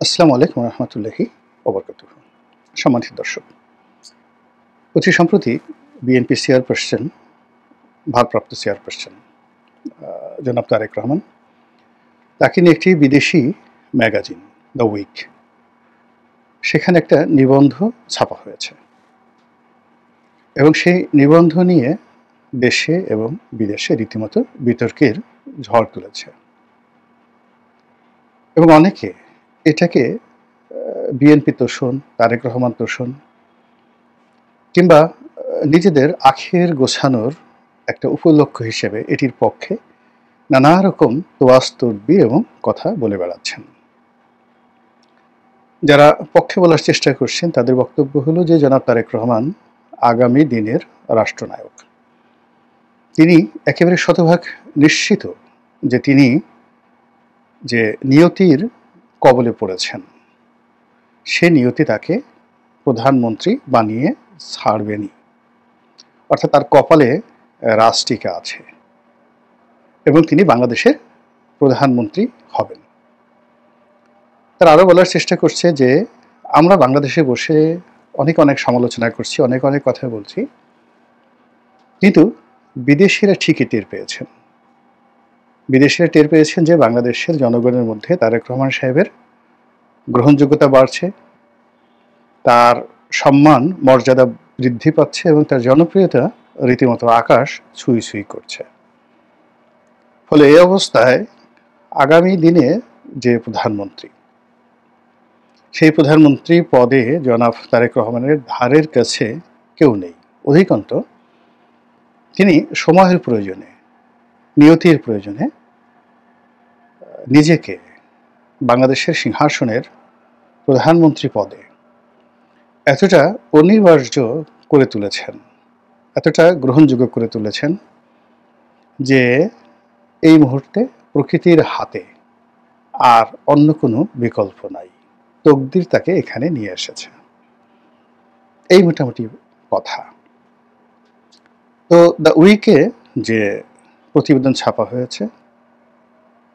আসসালামু আলাইকুম রহমতুল্লাহি ওবরকাতুহু। সম্মানিত দর্শক, অতি সম্প্রতি বিএনপি চেয়ারপারসন, ভারপ্রাপ্ত চেয়ারপারসন জনাব তারেক রহমান, তাকে নিয়ে একটি বিদেশি ম্যাগাজিন দ্য উইক, সেখানে একটা নিবন্ধ ছাপা হয়েছে এবং সেই নিবন্ধ নিয়ে দেশে এবং বিদেশে রীতিমতো বিতর্কের ঝড় তুলেছে এবং অনেকে এটাকে বিএনপি তোষণ, তারেক রহমান তোষণ কিংবা নিজেদের আখের গোছানোর একটা উপলক্ষ হিসেবে এটির পক্ষে নানা রকম তোয়াজ তদবির এবং কথা বলে বেড়াচ্ছেন। যারা পক্ষে বলার চেষ্টা করছেন তাদের বক্তব্য হলো যে জনাব তারেক রহমান আগামী দিনের রাষ্ট্রনায়ক। তিনি একেবারে শতভাগ নিশ্চিত যে তিনি যে নিয়তির কবলে পড়েছেন, সে নিয়তি তাকে প্রধানমন্ত্রী বানিয়ে ছাড়বেনি, অর্থাৎ তার কপালে রাজটিকা আছে এবং তিনি বাংলাদেশের প্রধানমন্ত্রী হবেন। তারা আরও বলার চেষ্টা করছে যে আমরা বাংলাদেশে বসে অনেক সমালোচনা করছি, অনেক কথা বলছি, কিন্তু বিদেশিরা ঠিকই টের পেয়েছেন। বিদেশিরা টের পেয়েছেন যে বাংলাদেশের জনগণের মধ্যে তারেক রহমান সাহেবের গ্রহণযোগ্যতা বাড়ছে, তার সম্মান মর্যাদা বৃদ্ধি পাচ্ছে এবং তার জনপ্রিয়তা রীতিমতো আকাশ ছুঁই করছে। ফলে এই অবস্থায় আগামী দিনে যে প্রধানমন্ত্রী, সেই প্রধানমন্ত্রী পদে জনাব তারেক রহমানের ধারের কাছে কেউ নেই। অধিকন্ত তিনি সময়ের প্রয়োজনে, নিয়তির প্রয়োজনে নিজেকে বাংলাদেশের সিংহাসনের প্রধানমন্ত্রী পদে এতটা অনিবার্য করে তুলেছেন, এতটা গ্রহণযোগ্য করে তুলেছেন যে এই মুহূর্তে প্রকৃতির হাতে আর অন্য কোনো বিকল্প নাই। তকদির তাকে এখানে নিয়ে এসেছে, এই মোটামুটি কথা। তো দ্য উইকে যে প্রতিবেদন ছাপা হয়েছে,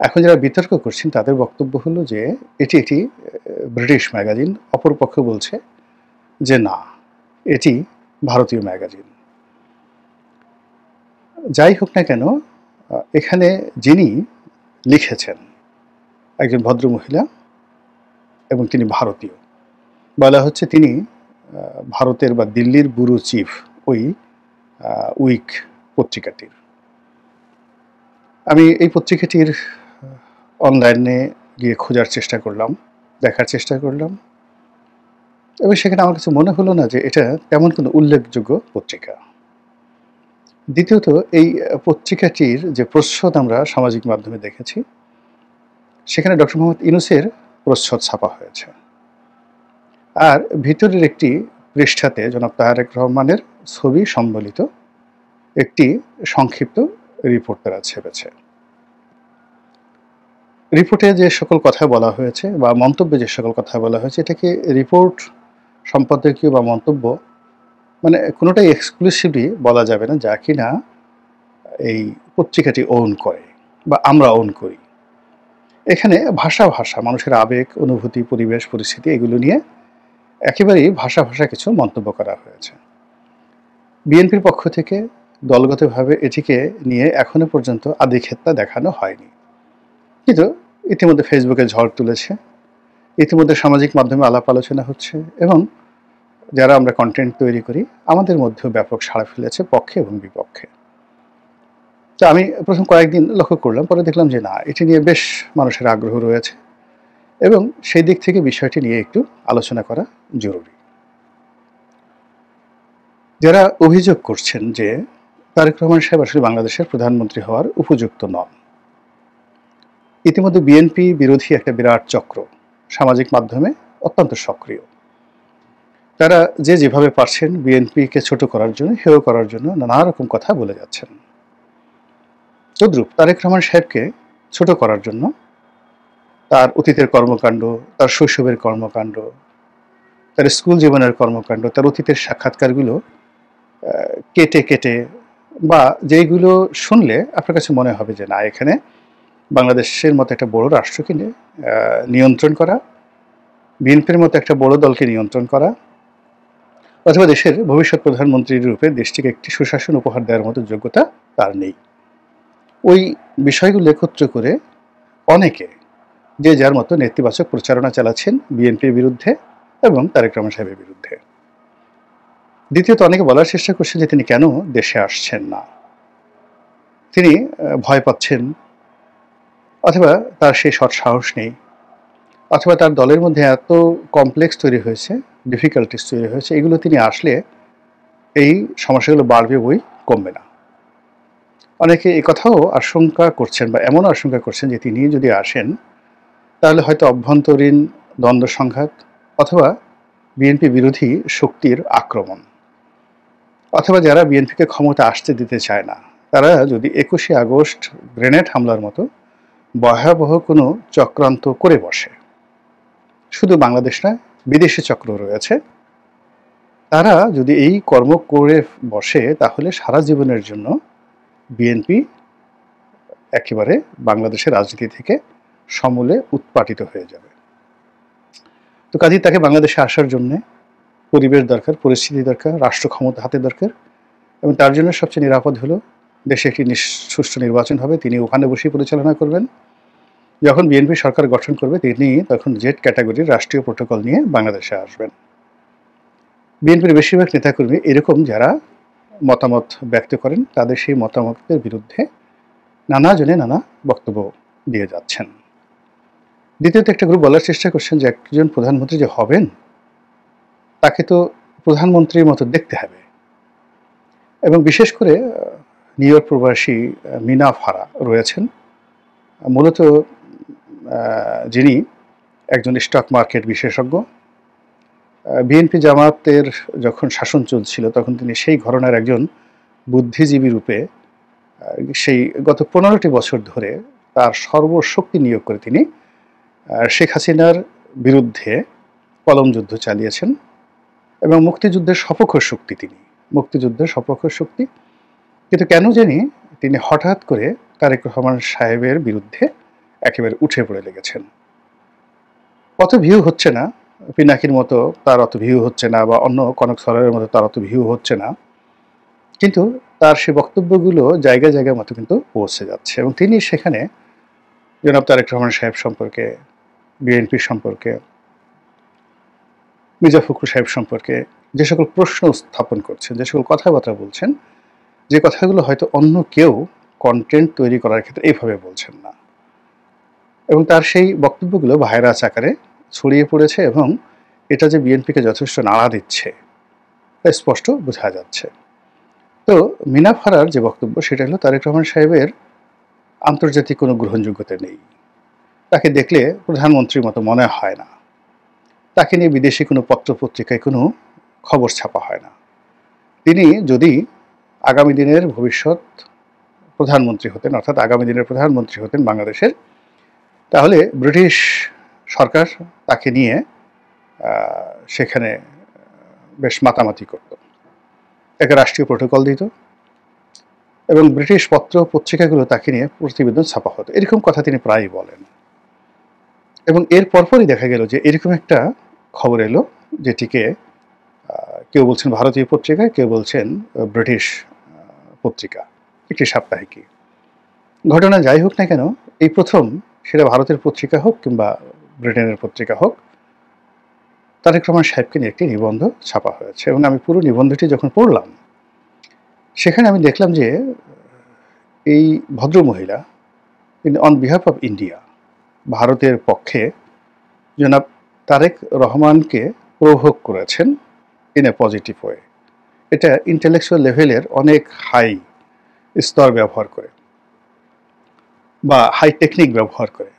এখন যারা বিতর্ক করছেন তাদের বক্তব্য হলো যে এটি একটি ব্রিটিশ ম্যাগাজিন, অপরপক্ষ বলছে যে না, এটি ভারতীয় ম্যাগাজিন। যাই হোক না কেন, এখানে যিনি লিখেছেন একজন ভদ্রমহিলা এবং তিনি ভারতীয়। বলা হচ্ছে তিনি ভারতের বা দিল্লির ব্যুরো চিফ ওই উইক পত্রিকাটির। আমি এই পত্রিকাটির অনলাইনে গিয়ে খোঁজার চেষ্টা করলাম, দেখার চেষ্টা করলাম, এবং সেখানে আমার কাছে মনে হলো না যে এটা তেমন কোনো উল্লেখযোগ্য পত্রিকা। দ্বিতীয়ত, এই পত্রিকাটির যে প্রচ্ছদ আমরা সামাজিক মাধ্যমে দেখেছি, সেখানে ডক্টর মোহাম্মদ ইউনূসের প্রচ্ছদ ছাপা হয়েছে, আর ভিতরের একটি পৃষ্ঠাতে জনাব তারেক রহমানের ছবি সম্বলিত একটি সংক্ষিপ্ত রিপোর্ট তারা ছেপেছে। রিপোর্টে যে সকল কথা বলা হয়েছে বা মন্তব্যে যে সকল কথা বলা হয়েছে, এটাকে রিপোর্ট, সম্পাদকীয় বা মন্তব্য মানে কোনোটাই এক্সক্লুসিভলি বলা যাবে না যা কিনা এই পত্রিকাটি ওন করে বা আমরা ওন করি। এখানে ভাষা মানুষের আবেগ, অনুভূতি, পরিবেশ, পরিস্থিতি এগুলো নিয়ে একেবারেই ভাষা কিছু মন্তব্য করা হয়েছে। বিএনপির পক্ষ থেকে দলগতভাবে এটিকে নিয়ে এখনো পর্যন্ত আধিক্ষেত্তা দেখানো হয়নি, কিন্তু ইতিমধ্যে ফেসবুকে ঝড় তুলেছে, ইতিমধ্যে সামাজিক মাধ্যমে আলাপ আলোচনা হচ্ছে এবং যারা আমরা কন্টেন্ট তৈরি করি আমাদের মধ্যেও ব্যাপক সাড়া ফেলেছে পক্ষে এবং বিপক্ষে। তো আমি প্রথম কয়েকদিন লক্ষ্য করলাম, পরে দেখলাম যে না, এটি নিয়ে বেশ মানুষের আগ্রহ রয়েছে এবং সেই দিক থেকে বিষয়টি নিয়ে একটু আলোচনা করা জরুরি। যারা অভিযোগ করছেন যে তারেক রহমান সাহেব আসলে বাংলাদেশের প্রধানমন্ত্রী হওয়ার উপযুক্ত নন, ইতিমধ্যে বিএনপি বিরোধী একটা বিরাট চক্র সামাজিক মাধ্যমে অত্যন্ত সক্রিয়। তারা যে যেভাবে পারছেন বিএনপিকে ছোট করার জন্য, হেয় করার জন্য নানা রকম কথা বলে যাচ্ছেন। তদ্রূপ তারেক রহমান সাহেবকে ছোট করার জন্য তার অতীতের কর্মকাণ্ড, তার শৈশবের কর্মকাণ্ড, তার স্কুল জীবনের কর্মকাণ্ড, তার অতীতের সাক্ষাৎকারগুলো কেটে বা যেইগুলো শুনলে আপনার কাছে মনে হবে যে না, এখানে বাংলাদেশের মতো একটা বড় রাষ্ট্রকে নিয়ন্ত্রণ করা বিএনপির মতো একটা বড় দলকে নিয়ন্ত্রণ করা, অথবা দেশের ভবিষ্যৎ প্রধানমন্ত্রীর রূপে দেশটিকে একটি সুশাসন উপহার দেওয়ার মতো যোগ্যতা তার নেই। ওই বিষয়গুলো একত্র করে অনেকে যে যার মতো নেতিবাচক প্রচারণা চালাচ্ছেন বিএনপির বিরুদ্ধে এবং তারেক রহমান সাহেবের বিরুদ্ধে। দ্বিতীয়ত, অনেকে বলার চেষ্টা করছেন যে তিনি কেন দেশে আসছেন না। তিনি ভয় পাচ্ছেন, অথবা তার সেই সৎ সাহস নেই, অথবা তার দলের মধ্যে এত কমপ্লেক্স তৈরি হয়েছে, ডিফিকাল্টিস তৈরি হয়েছে, এগুলো তিনি আসলে এই সমস্যাগুলো বাড়বে বই, কমবে না। অনেকে এই কথাও আশঙ্কা করছেন বা এমন আশঙ্কা করছেন যে তিনি যদি আসেন তাহলে হয়তো অভ্যন্তরীণ দ্বন্দ্ব সংঘাত, অথবা বিএনপি বিরোধী শক্তির আক্রমণ, অথবা যারা বিএনপিকে ক্ষমতা আসতে দিতে চায় না তারা যদি ২১শে আগস্ট গ্রেনেড হামলার মতো ভয়াবহ কোনো চক্রান্ত করে বসে, শুধু বাংলাদেশ না, বিদেশি চক্র রয়েছে, তারা যদি এই কর্ম করে বসে তাহলে সারা জীবনের জন্য বিএনপি একেবারে বাংলাদেশের রাজনীতি থেকে সমূলে উৎপাটিত হয়ে যাবে। তো কাজেই তাকে বাংলাদেশে আসার জন্য পরিবেশ দরকার, পরিস্থিতি দরকার, রাষ্ট্র ক্ষমতা হাতে দরকার, এবং তার জন্য সবচেয়ে নিরাপদ হলো দেশে একটি সুষ্ঠু নির্বাচন হবে, তিনি ওখানে বসেই পরিচালনা করবেন। যখন বিএনপি সরকার গঠন করবে তিনি তখন জেড ক্যাটাগরির রাষ্ট্রীয় প্রোটোকল নিয়ে বাংলাদেশে আসবেন। বিএনপির বেশিরভাগ নেতাকর্মী এরকম যারা মতামত ব্যক্ত করেন তাদের সেই মতামতের বিরুদ্ধে নানা জনে নানা বক্তব্য দিয়ে যাচ্ছেন। দ্বিতীয়ত, একটা গ্রুপ বলার চেষ্টা করছেন যে একজন প্রধানমন্ত্রী যে হবেন তাকে তো প্রধানমন্ত্রীর মতো দেখতে হবে, এবং বিশেষ করে নিউ ইয়র্ক প্রবাসী মিনা ফারা রয়েছেন, মূলত যিনি একজন স্টক মার্কেট বিশেষজ্ঞ। বিএনপি জামাতের যখন শাসন চলছিল তখন তিনি সেই ঘরানার একজন বুদ্ধিজীবী রূপে সেই গত ১৫টি বছর ধরে তার সর্বশক্তি নিয়োগ করে তিনি শেখ হাসিনার বিরুদ্ধে কলম যুদ্ধ চালিয়েছেন, এবং মুক্তিযুদ্ধের সপক্ষ শক্তি তিনি, মুক্তিযুদ্ধের সপক্ষ শক্তি। কিন্তু কেন জানি তিনি হঠাৎ করে তারেক রহমান সাহেবের বিরুদ্ধে একেবারে উঠে পড়ে লেগেছেন। অত ভিউ হচ্ছে না, পিনাকির মতো তার অত ভিউ হচ্ছে না, বা অন্য কনক সরের মতো তার অত ভিউ হচ্ছে না, কিন্তু তার সে বক্তব্যগুলো জায়গায় জায়গায় মতো কিন্তু পৌঁছে যাচ্ছে, এবং তিনি সেখানে জনাব তারেক রহমান সাহেব সম্পর্কে, বিএনপি সম্পর্কে, মির্জা ফখরুল সাহেব সম্পর্কে যে সকল প্রশ্ন উত্থাপন করছেন, যে সকল কথাবার্তা বলছেন, যে কথাগুলো হয়তো অন্য কেউ কন্টেন্ট তৈরি করার ক্ষেত্রে এইভাবে বলছেন না, এবং তার সেই বক্তব্যগুলো ভাইরাস আকারে ছড়িয়ে পড়েছে, এবং এটা যে বিএনপিকে যথেষ্ট নাড়া দিচ্ছে তা স্পষ্ট বোঝা যাচ্ছে। তো মিনা ফারার যে বক্তব্য সেটা হলো তারেক রহমান সাহেবের আন্তর্জাতিক কোনো গ্রহণযোগ্যতা নেই, তাকে দেখলে প্রধানমন্ত্রীর মতো মনে হয় না, তাকে নিয়ে বিদেশি কোনো পত্রপত্রিকায় কোনো খবর ছাপা হয় না। তিনি যদি আগামী দিনের ভবিষ্যৎ প্রধানমন্ত্রী হতেন, অর্থাৎ আগামী দিনের প্রধানমন্ত্রী হতেন বাংলাদেশের, তাহলে ব্রিটিশ সরকার তাকে নিয়ে সেখানে বেশ মাতামাতি করত, তাকে রাষ্ট্রীয় প্রোটোকল দিত, এবং ব্রিটিশ পত্র পত্রিকাগুলো তাকে নিয়ে প্রতিবেদন ছাপা হতো। এরকম কথা তিনি প্রায়ই বলেন, এবং এর পরপরই দেখা গেল যে এরকম একটা খবর এলো যেটিকে কেউ বলছেন ভারতীয় পত্রিকা, কেউ বলছেন ব্রিটিশ পত্রিকা, একটি সাপ্তাহিকী। ঘটনা যাই হোক না কেন, এই প্রথম, সেটা ভারতের পত্রিকা হোক কিংবা ব্রিটেনের পত্রিকা হোক, তারেক রহমান সাহেবকে নিয়ে একটি নিবন্ধ ছাপা হয়েছে, এবং আমি পুরো নিবন্ধটি যখন পড়লাম সেখানে আমি দেখলাম যে এই ভদ্রমহিলা তিনি অন বিহাফ অফ ইন্ডিয়া, ভারতের পক্ষে জনাব তারেক রহমানকে প্রভোগ করেছেন ইন এ পজিটিভ ওয়ে। এটা ইন্টেলেকচুয়াল লেভেলের অনেক হাই স্তর ব্যবহার করে বা হাই টেকনিক ব্যবহার করে,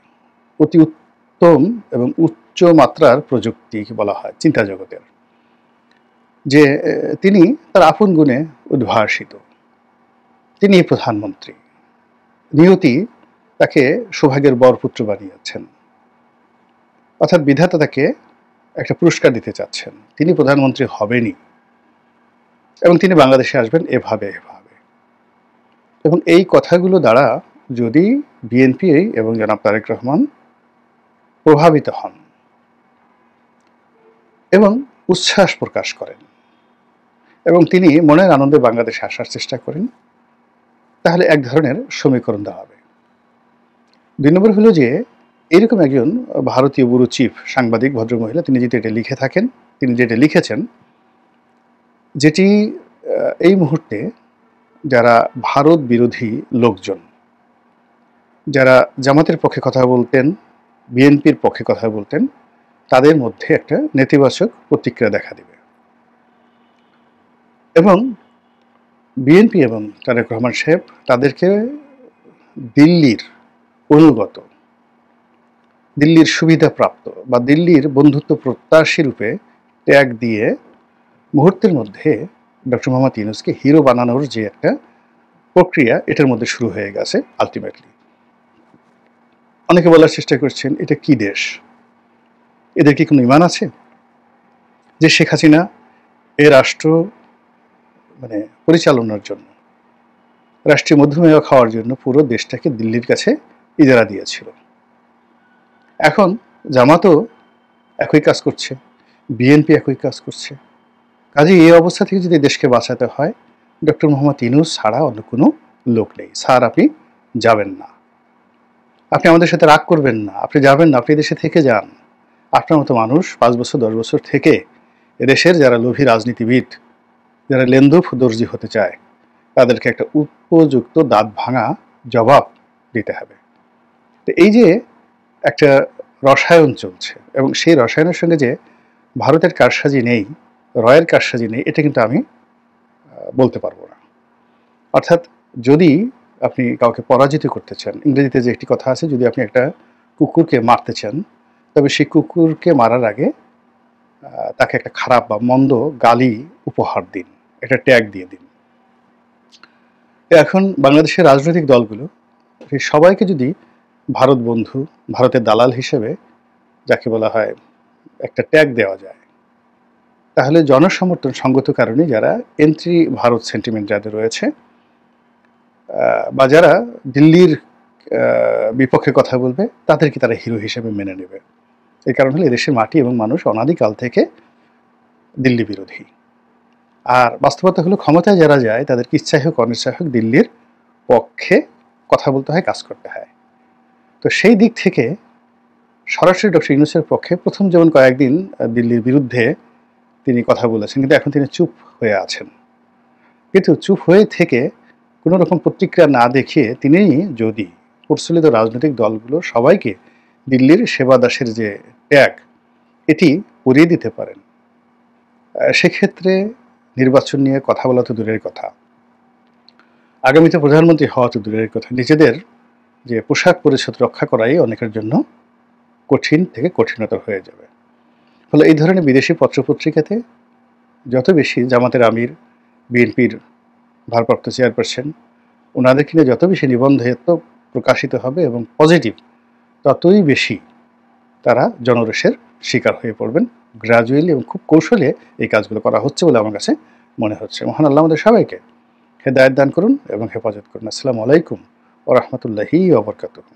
অতি উত্তম এবং উচ্চ মাত্রার প্রযুক্তি বলা হয় চিন্তা জগতের, যে তিনি তার আপন গুণে উদ্ভাসিত, তিনি প্রধানমন্ত্রী, নিয়তি তাকে সৌভাগ্যের বরপুত্র বানিয়েছেন, অর্থাৎ বিধাতা তাকে একটা পুরস্কার দিতে চাচ্ছেন, তিনি প্রধানমন্ত্রী হবেনই, এবং তিনি বাংলাদেশে আসবেন এভাবে এভাবে। এবং এই কথাগুলো দ্বারা যদি বিএনপি এবং জনাব তারেক রহমান প্রভাবিত হন, এবং উচ্ছ্বাস প্রকাশ করেন এবং তিনি মনের আনন্দে বাংলাদেশে আসার চেষ্টা করেন, তাহলে এক ধরনের সমীকরণ দেওয়া হবে। ২ নম্বর হলো যে এরকম একজন ভারতীয় ব্যুরো চিফ সাংবাদিক ভদ্রমহিলা তিনি যদি এটা লিখে থাকেন, তিনি যেটা লিখেছেন, যেটি এই মুহূর্তে যারা ভারত বিরোধী লোকজন, যারা জামাতের পক্ষে কথা বলতেন, বিএনপির পক্ষে কথা বলতেন, তাদের মধ্যে একটা নেতিবাচক প্রতিক্রিয়া দেখা দেবে। এবং বিএনপি এবং তারেক রহমান সাহেব তাদেরকে দিল্লির অনুগত, দিল্লির সুবিধাপ্রাপ্ত বা দিল্লির বন্ধুত্ব প্রত্যাশী রূপে ট্যাগ দিয়ে মুহূর্তের মধ্যে ডক্টর মোহাম্মদ ইউনূসকে হিরো বানানোর যে একটা প্রক্রিয়া, এটার মধ্যে শুরু হয়ে গেছে আলটিমেটলি। অনেকে বলার চেষ্টা করছেন, এটা কি দেশ? এদের কি কোনো ইমান আছে যে শেখ হাসিনা এ রাষ্ট্র পরিচালনার জন্য, রাষ্ট্রীয় মধ্যমেয় খাওয়ার জন্য পুরো দেশটাকে দিল্লির কাছে ইজারা দিয়েছিল? এখন জামাতও একই কাজ করছে, বিএনপি একই কাজ করছে। কাজে এই অবস্থা থেকে যদি দেশকে বাঁচাতে হয়, ডক্টর মোহাম্মদ ইউনূস ছাড়া অন্য কোনো লোক নেই। স্যার, আপনি যাবেন না, আপনি আমাদের সাথে রাগ করবেন না, আপনি যাবেন না, আপনি দেশে থেকে যান। আপনার মতো মানুষ 5 বছর 10 বছর থেকে এদেশের যারা লোভী রাজনীতিবিদ, যারা লেন্দুফ দর্জি হতে চায়, তাদেরকে একটা উপযুক্ত দাঁত ভাঙা জবাব দিতে হবে। তো এই যে একটা রসায়ন চলছে, এবং সেই রসায়নের সঙ্গে যে ভারতের কারসাজি নেই, রয়ের কারসাজি নেই, এটা কিন্তু আমি বলতে পারবো না। অর্থাৎ যদি আপনি কাউকে পরাজিত করতে চান, ইংরেজিতে যে একটি কথা আছে, যদি আপনি একটা কুকুরকে মারতে চান, তবে সেই কুকুরকে মারার আগে তাকে একটা খারাপ বা মন্দ গালি উপহার দিন, একটা ট্যাগ দিয়ে দিন। এখন বাংলাদেশের রাজনৈতিক দলগুলো সবাইকে যদি ভারত বন্ধু, ভারতের দালাল হিসেবে যাকে বলা হয় একটা ট্যাগ দেওয়া যায়, তাহলে জনসমর্থন সঙ্গত কারণে যারা এন্ট্রি ভারত সেন্টিমেন্ট যাদের রয়েছে, বা যারা দিল্লির বিপক্ষে কথা বলবে, তাদেরকে তারা হিরো হিসেবে মেনে নেবে। এই কারণ হলো এদেশের মাটি এবং মানুষ অনাদিকাল থেকে দিল্লি বিরোধী। আর বাস্তবতা হলো ক্ষমতায় যারা যায় তাদেরকে ইচ্ছাই হোক অনিচ্ছাই হোক দিল্লির পক্ষে কথা বলতে হয়, কাজ করতে হয়। তো সেই দিক থেকে সরাসরি ডক্টর ইউনূসের পক্ষে প্রথম যেমন কয়েকদিন দিল্লির বিরুদ্ধে তিনি কথা বলেছেন, কিন্তু এখন তিনি চুপ হয়ে আছেন। কিন্তু চুপ হয়ে থেকে কোনো রকম প্রতিক্রিয়া না দেখিয়ে তিনি যদি প্রচলিত রাজনৈতিক দলগুলো সবাইকে দিল্লির সেবা দাসের যে ট্যাগ, এটি পরিয়ে দিতে পারেন, সেক্ষেত্রে নির্বাচন নিয়ে কথা বলা তো দূরের কথা, আগামীতে প্রধানমন্ত্রী হওয়া তো দূরের কথা, নিজেদের যে পোশাক পরিচ্ছদ রক্ষা করাই অনেকের জন্য কঠিন থেকে কঠিনতর হয়ে যাবে। ফলে এই ধরনের বিদেশি পত্রপত্রিকাতে যত বেশি জামাতের আমির, বিএনপির ভারপ্রাপ্ত চেয়ারপারসন, ওনাদেরকে নিয়ে যত বেশি নিবন্ধ প্রকাশিত হবে এবং পজিটিভ, ততই বেশি তারা জনরোষের শিকার হয়ে পড়বেন। গ্র্যাজুয়ালি এবং খুব কৌশলে এই কাজগুলো করা হচ্ছে বলে আমার কাছে মনে হচ্ছে। মহান আল্লাহ আমাদের সবাইকে হেদায়েত দান করুন এবং হেফাজত করুন। আসসালামু আলাইকুম ওয়া রাহমাতুল্লাহি ওয়া বারাকাতুহু।